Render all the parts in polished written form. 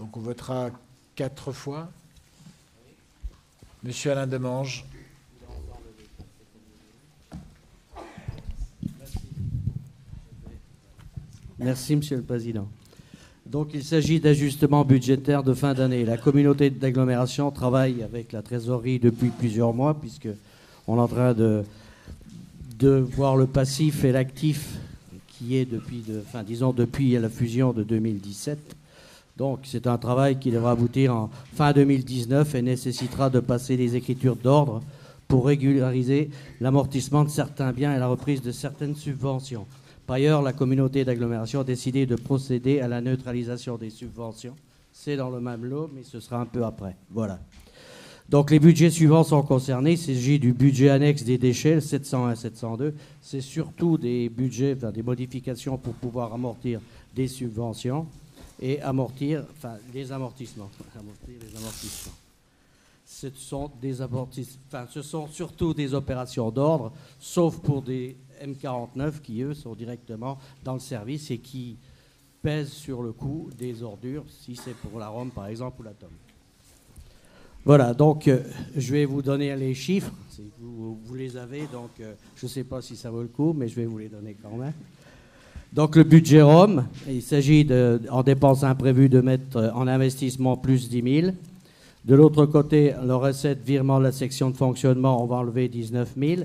Donc on votera 4 fois. Monsieur Alain Demange. Merci, Monsieur le Président. Donc, il s'agit d'ajustements budgétaires de fin d'année. La communauté d'agglomération travaille avec la trésorerie depuis plusieurs mois, puisqu'on est en train de voir le passif et l'actif qui est depuis la fusion de 2017. Donc, c'est un travail qui devra aboutir en fin 2019 et nécessitera de passer les écritures d'ordre pour régulariser l'amortissement de certains biens et la reprise de certaines subventions. Par ailleurs, la communauté d'agglomération a décidé de procéder à la neutralisation des subventions. C'est dans le même lot, mais ce sera un peu après. Voilà. Donc les budgets suivants sont concernés. Il s'agit du budget annexe des déchets, le 701 702. C'est surtout des budgets, des modifications pour pouvoir amortir des subventions et amortir les amortissements. Ce sont surtout des opérations d'ordre, sauf pour des M49 qui, eux, sont directement dans le service et qui pèsent sur le coût des ordures, si c'est pour la Rome, par exemple, ou la Tome. Voilà, donc je vais vous donner les chiffres. Vous les avez, donc je ne sais pas si ça vaut le coup, mais je vais vous les donner quand même. Donc le budget Rome, il s'agit en dépenses imprévues de mettre en investissement plus 10 000. De l'autre côté, le recette virement de la section de fonctionnement, on va enlever 19 000.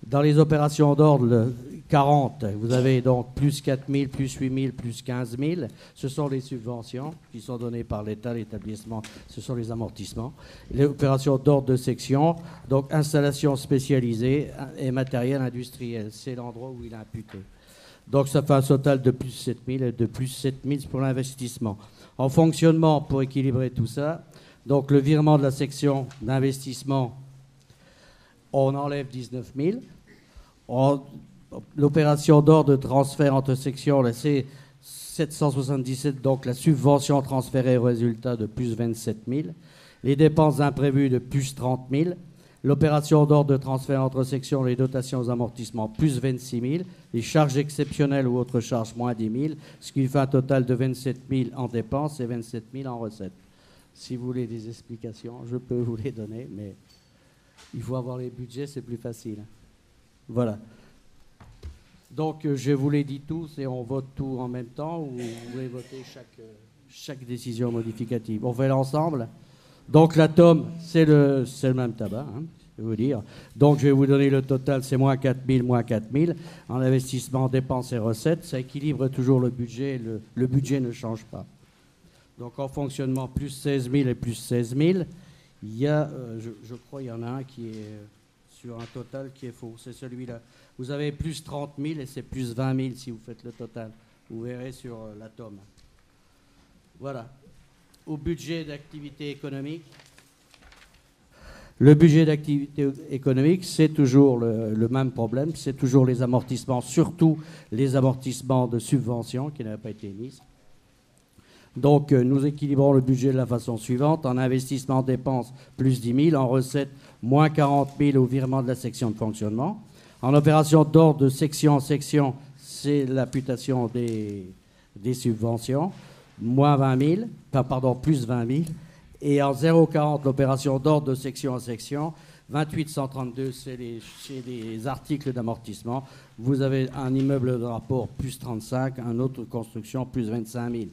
Dans les opérations d'ordre, 40, vous avez donc plus 4 000, plus 8 000, plus 15 000. Ce sont les subventions qui sont données par l'État, l'établissement, ce sont les amortissements. Les opérations d'ordre de section, donc installation spécialisée et matériel industriel, c'est l'endroit où il est imputé. Donc ça fait un total de plus 7 000 et de plus 7 000 pour l'investissement. En fonctionnement, pour équilibrer tout ça, donc le virement de la section d'investissement, on enlève 19 000. L'opération d'ordre de transfert entre sections, c'est 777, donc la subvention transférée au résultat de plus 27 000. Les dépenses imprévues de plus 30 000. L'opération d'ordre de transfert entre sections, les dotations aux amortissements, plus 26 000. Les charges exceptionnelles ou autres charges, moins 10 000. Ce qui fait un total de 27 000 en dépenses et 27 000 en recettes. Si vous voulez des explications, je peux vous les donner, mais il faut avoir les budgets, c'est plus facile. Voilà. Donc, je vous l'ai dit tous et on vote tout en même temps ou vous voulez voter chaque décision modificative? On fait l'ensemble. Donc, la tome, c'est le même tabac, je vais vous dire. Donc, je vais vous donner le total, c'est moins 4 000, moins 4 000. En investissement, dépenses et recettes, ça équilibre toujours le budget. Le budget ne change pas. Donc, en fonctionnement, plus 16 000 et plus 16 000. Il y a, je crois, il y en a un qui est sur un total qui est faux. C'est celui-là. Vous avez plus 30 000 et c'est plus 20 000 si vous faites le total. Vous verrez sur la tome. Voilà. Au budget d'activité économique. Le budget d'activité économique, c'est toujours le même problème. C'est toujours les amortissements, surtout les amortissements de subventions qui n'avaient pas été émises. Donc, nous équilibrons le budget de la façon suivante. En investissement, dépenses, plus 10 000. En recettes, moins 40 000 au virement de la section de fonctionnement. En opération d'ordre de section en section, c'est l'imputation des subventions. Moins 20 000, plus 20 000. Et en 0,40, l'opération d'ordre de section en section. 28 132, c'est les articles d'amortissement. Vous avez un immeuble de rapport, plus 35. Un autre construction, plus 25 000.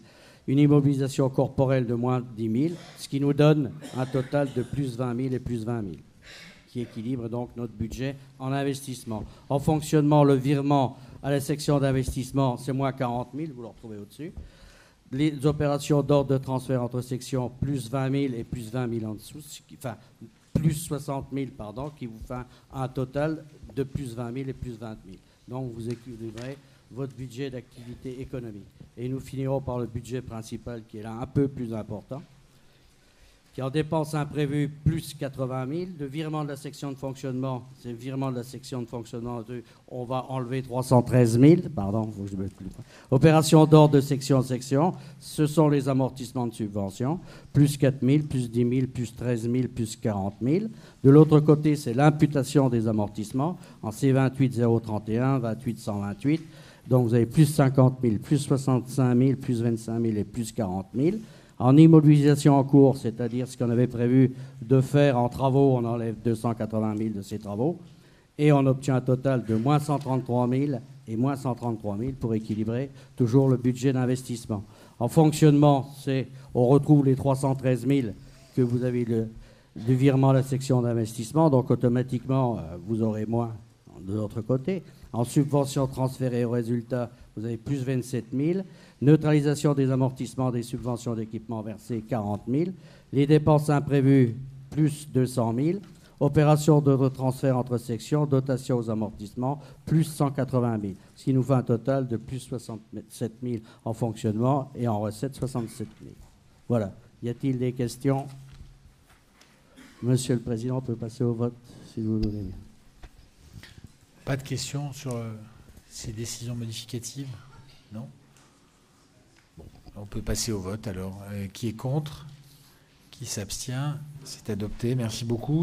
Une immobilisation corporelle de moins 10 000, ce qui nous donne un total de plus 20 000 et plus 20 000, qui équilibre donc notre budget en investissement. En fonctionnement, le virement à la section d'investissement, c'est moins 40 000, vous le retrouvez au-dessus. Les opérations d'ordre de transfert entre sections, plus 20 000 et plus 20 000 en dessous, plus 60 000, qui vous fait un total de plus 20 000 et plus 20 000. Donc, vous équilibrez votre budget d'activité économique. Et nous finirons par le budget principal qui est là un peu plus important, qui en dépenses imprévues plus 80 000. Le virement de la section de fonctionnement, c'est le virement de la section de fonctionnement, on va enlever 313 000, pardon, faut que je mette plus. Opération d'ordre de section en section, ce sont les amortissements de subventions, plus 4 000, plus 10 000, plus 13 000, plus 40 000. De l'autre côté, c'est l'imputation des amortissements en C28 031, 28 128. Donc, vous avez plus 50 000, plus 65 000, plus 25 000 et plus 40 000. En immobilisation en cours, c'est-à-dire ce qu'on avait prévu de faire en travaux, on enlève 280 000 de ces travaux, et on obtient un total de moins 133 000 et moins 133 000 pour équilibrer toujours le budget d'investissement. En fonctionnement, on retrouve les 313 000 que vous avez du virement à la section d'investissement, donc automatiquement, vous aurez moins de l'autre côté. En subvention transférée au résultat, vous avez plus 27 000. Neutralisation des amortissements des subventions d'équipement versées, 40 000. Les dépenses imprévues, plus 200 000. Opération de retransfert entre sections, dotation aux amortissements, plus 180 000. Ce qui nous fait un total de plus 67 000 en fonctionnement et en recettes, 67 000. Voilà. Y a-t-il des questions? Monsieur le Président, on peut passer au vote, si vous voulez. Pas de questions sur ces décisions modificatives? Non? Bon, on peut passer au vote alors. Qui est contre? Qui s'abstient? C'est adopté. Merci beaucoup.